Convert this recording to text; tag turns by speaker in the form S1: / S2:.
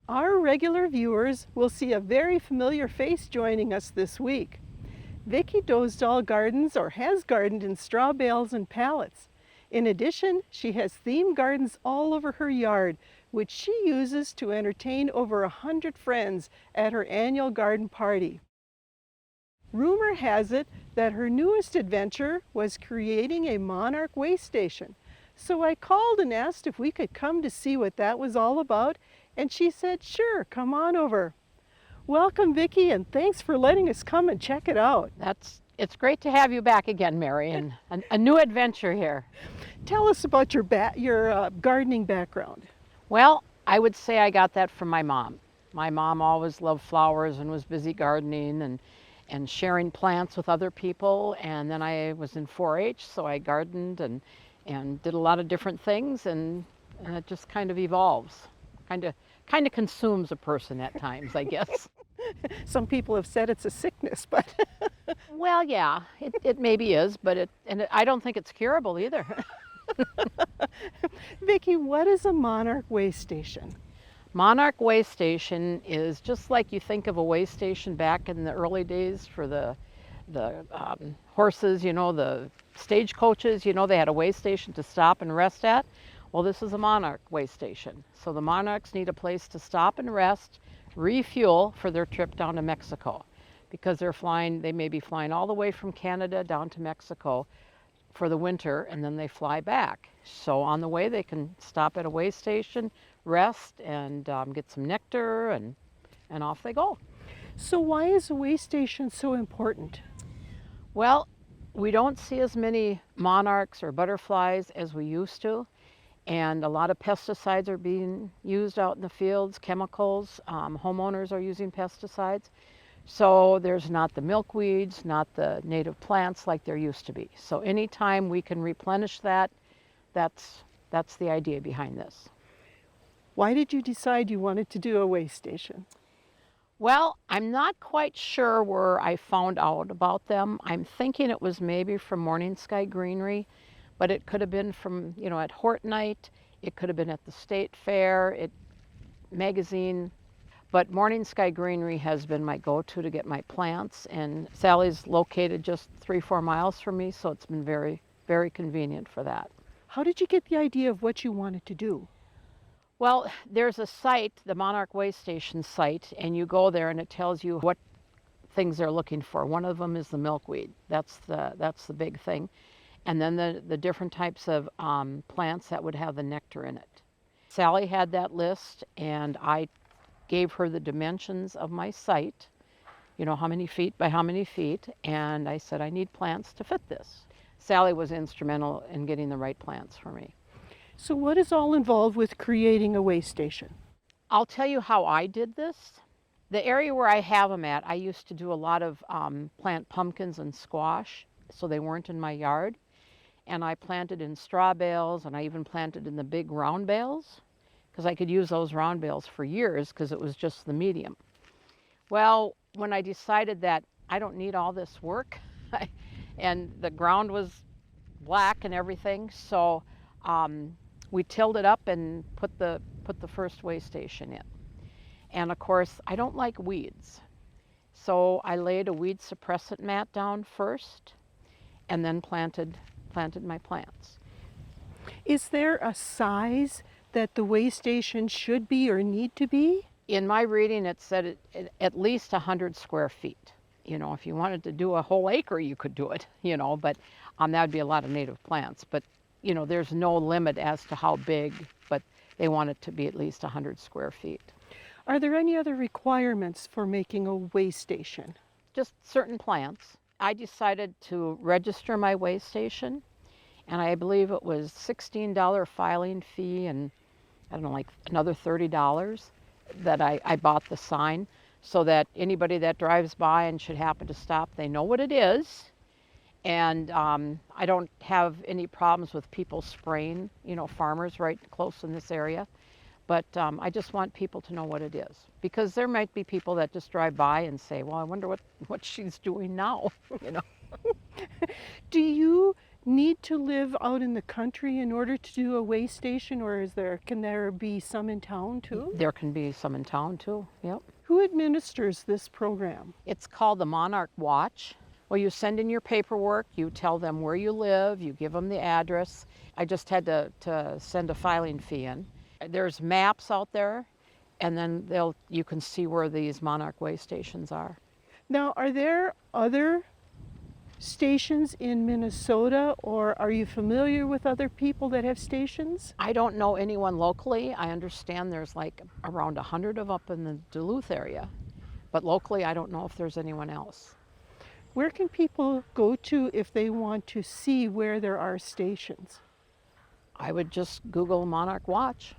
S1: Our regular viewers will see a very familiar face joining us this week. Vicky Dosdall gardens or has gardened in straw bales and pallets. In addition, she has theme gardens all over her yard, which she uses to entertain over 100 friends at her annual garden party. Rumor has it that her newest adventure was creating a Monarch Waystation. So I called and asked if we could come to see what that was all about, and she said, sure, come on over. Welcome, Vicki, and thanks for letting us come and check it out.
S2: It's great to have you back again, Mary, and a new adventure here.
S1: Tell us about your gardening background.
S2: Well, I would say I got that from my mom. My mom always loved flowers and was busy gardening and sharing plants with other people. And then I was in 4-H, so I gardened and did a lot of different things, and it just kind of evolves. Kind of consumes a person at times, I guess.
S1: Some people have said it's a sickness, but
S2: Well, yeah, it maybe is, but I don't think it's curable either.
S1: Vicki, what is a Monarch Waystation?
S2: Monarch Waystation is just like you think of a waystation back in the early days for the horses, the stagecoaches, they had a waystation to stop and rest at. Well, this is a Monarch Waystation. So the Monarchs need a place to stop and rest, refuel for their trip down to Mexico, because they may be flying all the way from Canada down to Mexico for the winter, and then they fly back. So on the way, they can stop at a waystation, rest, and get some nectar, and off they go.
S1: So why is a waystation so important?
S2: Well, we don't see as many monarchs or butterflies as we used to, and a lot of pesticides are being used out in the fields, chemicals. Homeowners are using pesticides. So there's not the milkweeds, not the native plants like there used to be. So anytime we can replenish that, that's the idea behind this.
S1: Why did you decide you wanted to do a waystation?
S2: Well, I'm not quite sure where I found out about them. I'm thinking it was maybe from Morning Sky Greenery, but it could have been from, at Hort Night. It could have been at the State Fair, magazine. But Morning Sky Greenery has been my go-to to get my plants, and Sally's located just 3-4 miles from me, so it's been very, very convenient for that.
S1: How did you get the idea of what you wanted to do?
S2: Well, there's a site, the Monarch Waystation site, and you go there and it tells you what things they're looking for. One of them is the milkweed. That's the big thing. And then the different types of plants that would have the nectar in it. Sally had that list, and I gave her the dimensions of my site, how many feet by how many feet, and I said, I need plants to fit this. Sally was instrumental in getting the right plants for me.
S1: So what is all involved with creating a waystation?
S2: I'll tell you how I did this. The area where I have them at, I used to do a lot of plant pumpkins and squash, so they weren't in my yard. And I planted in straw bales, and I even planted in the big round bales, because I could use those round bales for years because it was just the medium. Well, when I decided that I don't need all this work, and the ground was black and everything, so we tilled it up and put the first waystation in. And of course, I don't like weeds, so I laid a weed suppressant mat down first, and then planted my plants.
S1: Is there a size that the waystation should be or need to be?
S2: In my reading, it said at least 100 square feet. If you wanted to do a whole acre, you could do it, but that would be a lot of native plants. But, there's no limit as to how big, but they want it to be at least 100 square feet.
S1: Are there any other requirements for making a waystation?
S2: Just certain plants. I decided to register my waystation, and I believe it was $16 filing fee and I don't know, like another $30 that I bought the sign, so that anybody that drives by and should happen to stop, they know what it is. And I don't have any problems with people spraying, farmers right close in this area. But I just want people to know what it is, because there might be people that just drive by and say, well, I wonder what she's doing now,
S1: Do you need to live out in the country in order to do a way station, or can there be some in town too?
S2: There can be some in town too, yep.
S1: Who administers this program?
S2: It's called the Monarch Watch. Well, you send in your paperwork, you tell them where you live, you give them the address. I just had to send a filing fee in. There's maps out there, and then you can see where these Monarch way stations are.
S1: Now, are there other stations in Minnesota, or are you familiar with other people that have stations?
S2: I don't know anyone locally. I understand there's like around 100 of up in the Duluth area, but locally I don't know if there's anyone else.
S1: Where can people go to if they want to see where there are stations?
S2: I would just Google Monarch Watch.